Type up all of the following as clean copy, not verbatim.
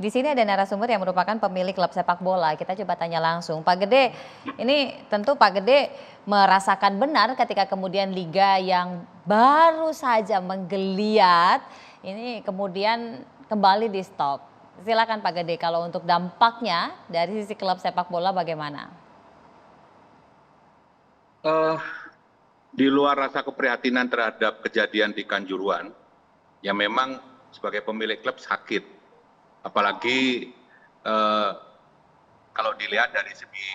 Di sini ada narasumber yang merupakan pemilik klub sepak bola. Kita coba tanya langsung. Pak Gede, ini tentu Pak Gede merasakan benar ketika kemudian liga yang baru saja menggeliat ini kemudian kembali di stop. Silakan Pak Gede, kalau untuk dampaknya dari sisi klub sepak bola bagaimana? Di luar rasa keprihatinan terhadap kejadian di Kanjuruhan, yang memang sebagai pemilik klub sakit, apalagi kalau dilihat dari segi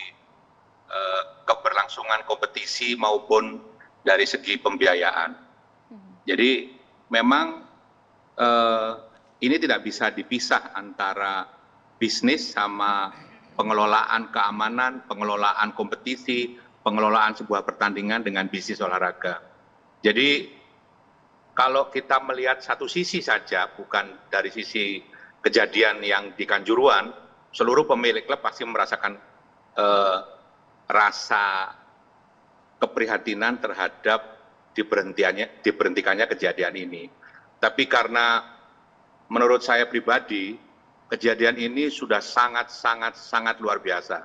keberlangsungan kompetisi maupun dari segi pembiayaan. Jadi memang ini tidak bisa dipisah antara bisnis sama pengelolaan keamanan, pengelolaan kompetisi, pengelolaan sebuah pertandingan dengan bisnis olahraga. Jadi kalau kita melihat satu sisi saja, bukan dari sisi kejadian yang di Kanjuruhan, seluruh pemilik klub pasti merasakan rasa keprihatinan terhadap diberhentikannya kejadian ini. Tapi karena menurut saya pribadi, kejadian ini sudah sangat luar biasa.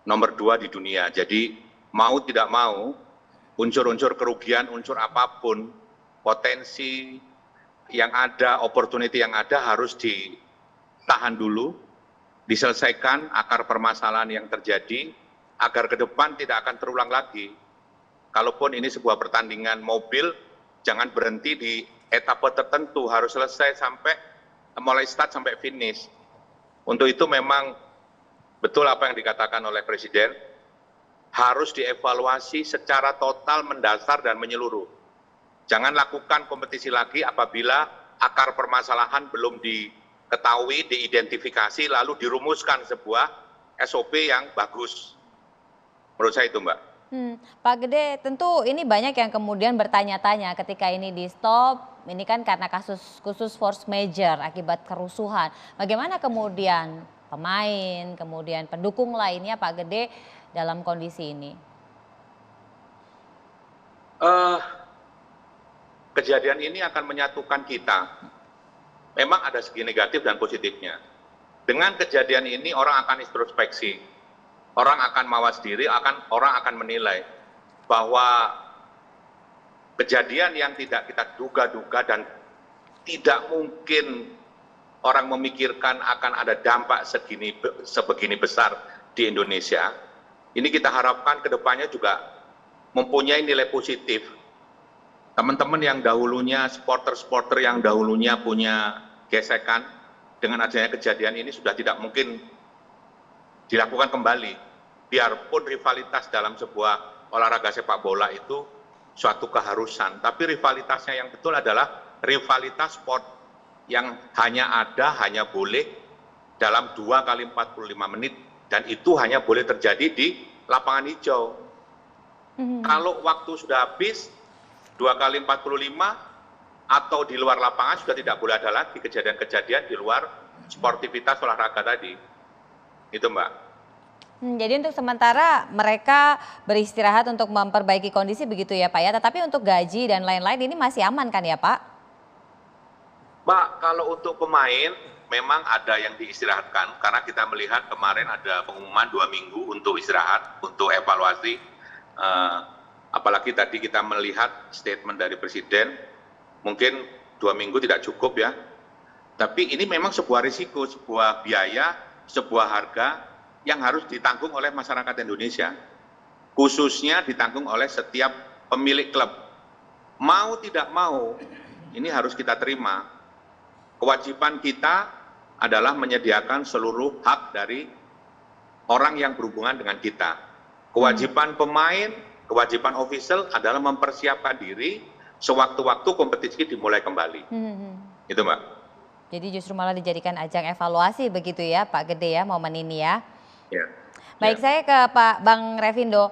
Nomor 2 di dunia. Jadi mau tidak mau, unsur-unsur kerugian, unsur apapun, potensi yang ada, opportunity yang ada harus ditahan dulu, diselesaikan akar permasalahan yang terjadi, agar ke depan tidak akan terulang lagi. Kalaupun ini sebuah pertandingan mobil, jangan berhenti di etapa tertentu, harus selesai sampai mulai start sampai finish. Untuk itu memang betul apa yang dikatakan oleh Presiden, harus dievaluasi secara total, mendasar, dan menyeluruh. Jangan lakukan kompetisi lagi apabila akar permasalahan belum diketahui, diidentifikasi, lalu dirumuskan sebuah SOP yang bagus. Menurut saya itu, Mbak. Pak Gede, tentu ini banyak yang kemudian bertanya-tanya ketika ini di stop, ini kan karena kasus khusus force major akibat kerusuhan. Bagaimana kemudian pemain, kemudian pendukung lainnya Pak Gede dalam kondisi ini? Kejadian ini akan menyatukan kita. Memang ada segi negatif dan positifnya. Dengan kejadian ini orang akan introspeksi, orang akan mawas diri, orang akan menilai bahwa kejadian yang tidak kita duga-duga dan tidak mungkin orang memikirkan akan ada dampak sebegini besar di Indonesia. Ini kita harapkan ke depannya juga mempunyai nilai positif. Teman-teman yang dahulunya, supporter-supporter yang dahulunya punya gesekan, dengan adanya kejadian ini sudah tidak mungkin dilakukan kembali. Biarpun rivalitas dalam sebuah olahraga sepak bola itu suatu keharusan, tapi rivalitasnya yang betul adalah rivalitas sport yang hanya boleh dalam 2 kali 45 menit, dan itu hanya boleh terjadi di lapangan hijau. Kalau waktu sudah habis, 2 kali 45 atau di luar lapangan sudah tidak boleh ada lagi kejadian-kejadian di luar sportivitas olahraga tadi. Itu, Mbak. Jadi untuk sementara mereka beristirahat untuk memperbaiki kondisi begitu ya Pak ya, tetapi untuk gaji dan lain-lain ini masih aman kan ya Pak? Mbak, kalau untuk pemain memang ada yang diistirahatkan, karena kita melihat kemarin ada pengumuman 2 minggu untuk istirahat, untuk evaluasi. Apalagi tadi kita melihat statement dari Presiden, mungkin 2 minggu tidak cukup ya. Tapi ini memang sebuah risiko, sebuah biaya, sebuah harga yang harus ditanggung oleh masyarakat Indonesia. Khususnya ditanggung oleh setiap pemilik klub. Mau tidak mau, ini harus kita terima. Kewajiban kita adalah menyediakan seluruh hak dari orang yang berhubungan dengan kita. Kewajiban pemain, kewajiban official adalah mempersiapkan diri sewaktu-waktu kompetisi dimulai kembali. Itu, Mbak. Jadi justru malah dijadikan ajang evaluasi begitu ya Pak Gede ya momen ini ya. Ya. Baik, saya ke Pak Bang Revindo.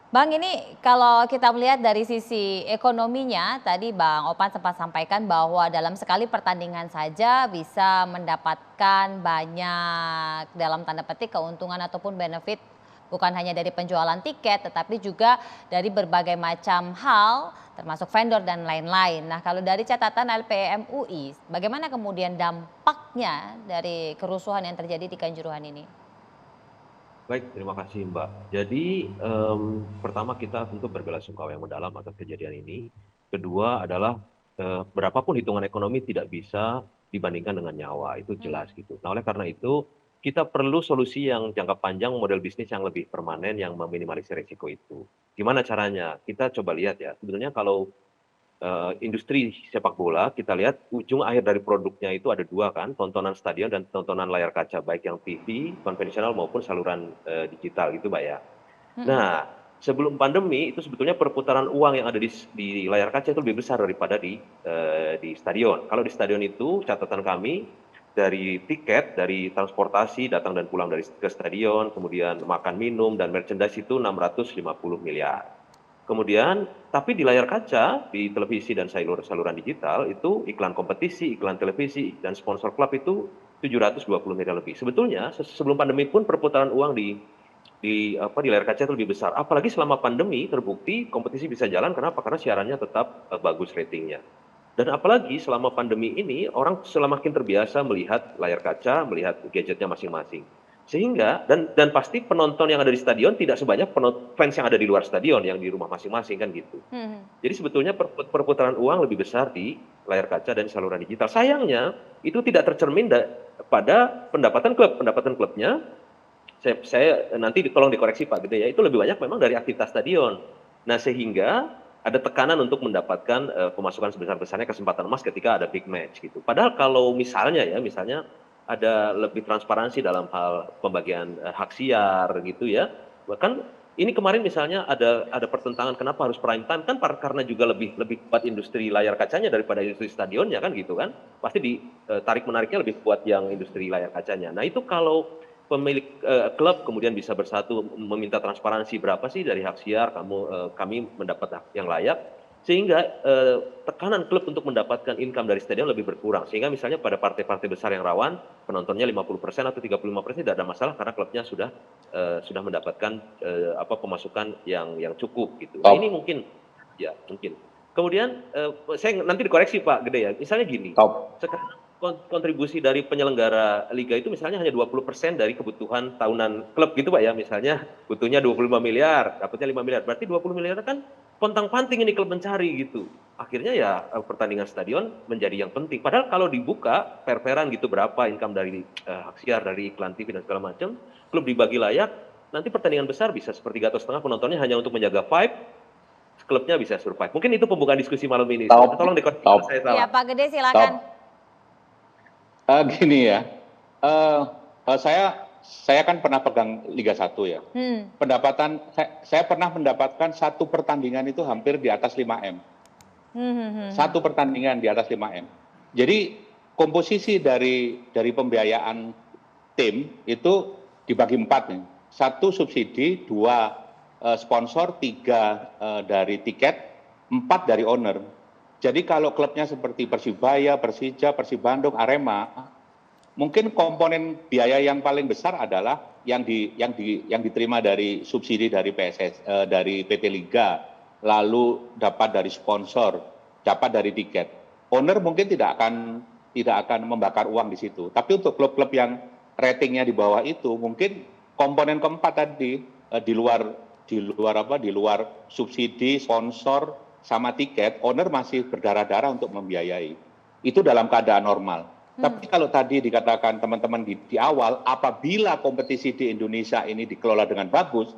Bang, ini kalau kita melihat dari sisi ekonominya, tadi Bang Opan sempat sampaikan bahwa dalam sekali pertandingan saja bisa mendapatkan banyak dalam tanda petik keuntungan ataupun benefit, bukan hanya dari penjualan tiket tetapi juga dari berbagai macam hal termasuk vendor dan lain-lain. Nah, kalau dari catatan LPM UI, bagaimana kemudian dampak dampaknya dari kerusuhan yang terjadi di Kanjuruhan ini? Baik, terima kasih Mbak. Jadi pertama kita tentu berbelasungkawa yang mendalam atas kejadian ini. Kedua adalah berapapun hitungan ekonomi tidak bisa dibandingkan dengan nyawa, itu jelas gitu. Nah oleh karena itu kita perlu solusi yang jangka panjang, model bisnis yang lebih permanen, yang meminimalisir risiko itu. Gimana caranya? Kita coba lihat ya, sebetulnya kalau industri sepak bola, kita lihat ujung akhir dari produknya itu ada dua kan, tontonan stadion dan tontonan layar kaca, baik yang TV, konvensional maupun saluran digital gitu Mbak ya. Mhm. Nah, sebelum pandemi itu sebetulnya perputaran uang yang ada di layar kaca itu lebih besar daripada di stadion. Kalau di stadion itu catatan kami dari tiket, dari transportasi datang dan pulang ke stadion, kemudian makan minum dan merchandise itu 650 miliar. Kemudian, tapi di layar kaca, di televisi dan saluran digital itu iklan kompetisi, iklan televisi dan sponsor klub itu 720 miliar lebih. Sebetulnya sebelum pandemi pun perputaran uang di layar kaca itu lebih besar. Apalagi selama pandemi terbukti kompetisi bisa jalan. Kenapa? Karena siarannya tetap bagus ratingnya. Dan apalagi selama pandemi ini orang semakin terbiasa melihat layar kaca, melihat gadgetnya masing-masing. Sehingga dan pasti penonton yang ada di stadion tidak sebanyak fans yang ada di luar stadion yang di rumah masing-masing kan gitu. Mhm. Jadi sebetulnya perputaran uang lebih besar di layar kaca dan saluran digital. Sayangnya itu tidak tercermin pada pendapatan klubnya. Saya nanti tolong dikoreksi Pak Gede ya, itu lebih banyak memang dari aktivitas stadion. Nah sehingga ada tekanan untuk mendapatkan pemasukan sebesar-besarnya kesempatan emas ketika ada big match gitu. Padahal kalau misalnya ada lebih transparansi dalam hal pembagian hak siar gitu ya. Bahkan ini kemarin misalnya ada pertentangan kenapa harus prime time kan karena juga lebih kuat industri layar kacanya daripada industri stadionnya kan gitu kan. Pasti tarik menariknya lebih kuat yang industri layar kacanya. Nah itu kalau pemilik klub kemudian bisa bersatu meminta transparansi berapa sih dari hak siar kami mendapat hak yang layak, sehingga tekanan klub untuk mendapatkan income dari stadion lebih berkurang. Sehingga misalnya pada partai-partai besar yang rawan, penontonnya 50% atau 35% tidak ada masalah karena klubnya sudah mendapatkan pemasukan yang cukup gitu. Nah ini mungkin ya mungkin. Kemudian saya nanti dikoreksi Pak Gede ya. Misalnya gini, sekarang kontribusi dari penyelenggara liga itu misalnya hanya 20% dari kebutuhan tahunan klub gitu Pak ya. Misalnya butuhnya 25 miliar, dapatnya 5 miliar. Berarti 20 miliar kan pontang-panting ini klub mencari gitu. Akhirnya ya pertandingan stadion menjadi yang penting. Padahal kalau dibuka fair-fairan gitu berapa income dari hak siar, dari iklan TV dan segala macam, klub dibagi layak, nanti pertandingan besar bisa sepertiga atau setengah penontonnya hanya untuk menjaga vibe, klubnya bisa survive. Mungkin itu pembukaan diskusi malam ini. Tolong dikoreksi kalau saya Iya salah. Pak Gede silakan. Gini ya, saya kan pernah pegang Liga 1 ya. Saya pernah mendapatkan satu pertandingan itu hampir di atas 5M. Satu pertandingan di atas 5M. Jadi komposisi dari pembiayaan tim itu dibagi 4 nih. 1 subsidi, 2 sponsor, 3 dari tiket, 4 dari owner. Jadi kalau klubnya seperti Persibaya, Persija, Persib Bandung, Arema, mungkin komponen biaya yang paling besar adalah yang diterima dari subsidi dari dari PT Liga, lalu dapat dari sponsor, dapat dari tiket. Owner mungkin tidak akan membakar uang di situ. Tapi untuk klub-klub yang ratingnya di bawah itu, mungkin komponen keempat tadi di luar subsidi, sponsor, sama tiket, owner masih berdarah-darah untuk membiayai. Itu dalam keadaan normal. Tapi kalau tadi dikatakan teman-teman di awal, apabila kompetisi di Indonesia ini dikelola dengan bagus,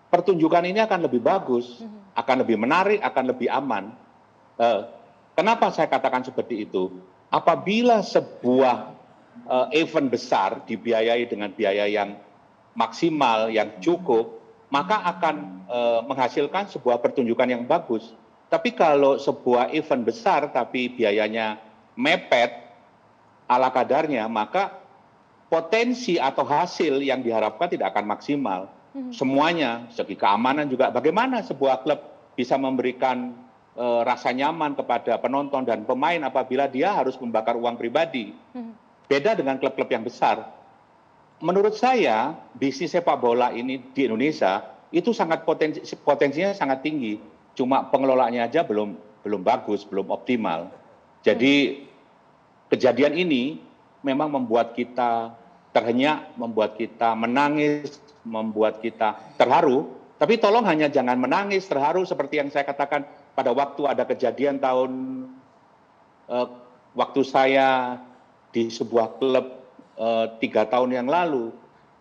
pertunjukan ini akan lebih bagus, akan lebih menarik, akan lebih aman. Kenapa saya katakan seperti itu? Apabila sebuah event besar dibiayai dengan biaya yang maksimal, yang cukup, maka akan menghasilkan sebuah pertunjukan yang bagus. Tapi kalau sebuah event besar tapi biayanya mepet ala kadarnya, maka potensi atau hasil yang diharapkan tidak akan maksimal. Semuanya, segi keamanan juga, bagaimana sebuah klub bisa memberikan rasa nyaman kepada penonton dan pemain apabila dia harus membakar uang pribadi. Beda dengan klub-klub yang besar. Menurut saya, bisnis sepak bola ini di Indonesia itu potensinya sangat tinggi. Cuma pengelolaannya aja belum bagus, belum optimal. Jadi kejadian ini memang membuat kita terhenyak, membuat kita menangis, membuat kita terharu. Tapi tolong hanya jangan menangis, terharu seperti yang saya katakan pada waktu ada kejadian waktu saya di sebuah klub 3 tahun yang lalu.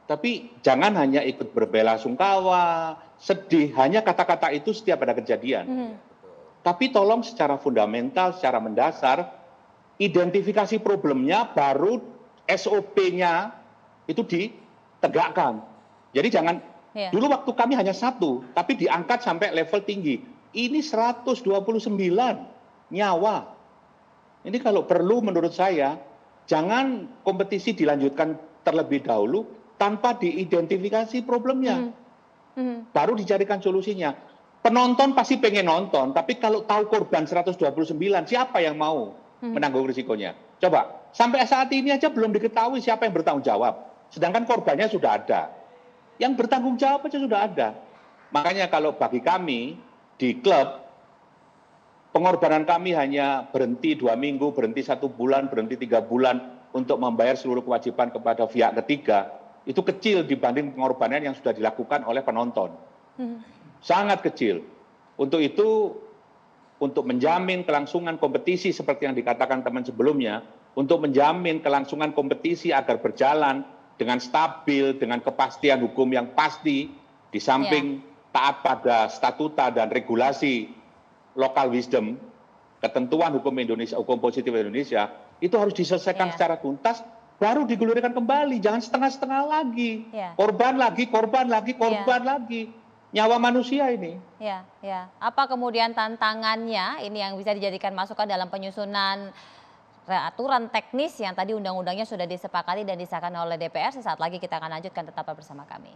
Tapi jangan hanya ikut berbela-sungkawa, sedih, hanya kata-kata itu setiap ada kejadian. Tapi tolong secara fundamental, secara mendasar, identifikasi problemnya, baru SOP-nya itu ditegakkan. Jadi jangan, dulu waktu kami hanya 1, tapi diangkat sampai level tinggi. Ini 129 nyawa. Ini kalau perlu menurut saya, jangan kompetisi dilanjutkan terlebih dahulu tanpa diidentifikasi problemnya. Baru dicarikan solusinya. Penonton pasti pengen nonton, tapi kalau tahu korban 129, siapa yang mau menanggung risikonya? Coba, sampai saat ini aja belum diketahui siapa yang bertanggung jawab. Sedangkan korbannya sudah ada. Yang bertanggung jawab aja sudah ada. Makanya kalau bagi kami di klub, pengorbanan kami hanya berhenti 2 minggu, berhenti 1 bulan, berhenti 3 bulan untuk membayar seluruh kewajiban kepada pihak ketiga. Itu kecil dibanding pengorbanan yang sudah dilakukan oleh penonton. Sangat kecil. Untuk itu, untuk menjamin kelangsungan kompetisi seperti yang dikatakan teman sebelumnya, untuk menjamin kelangsungan kompetisi agar berjalan dengan stabil, dengan kepastian hukum yang pasti, di samping taat pada statuta dan regulasi local wisdom, ketentuan hukum Indonesia, hukum positif Indonesia, itu harus diselesaikan secara tuntas, baru digulirkan kembali, jangan setengah-setengah lagi. Korban lagi, korban lagi, korban lagi. Nyawa manusia ini. Apa kemudian tantangannya ini yang bisa dijadikan masukan dalam penyusunan aturan teknis yang tadi undang-undangnya sudah disepakati dan disahkan oleh DPR? Sesaat lagi kita akan lanjutkan, tetap bersama kami.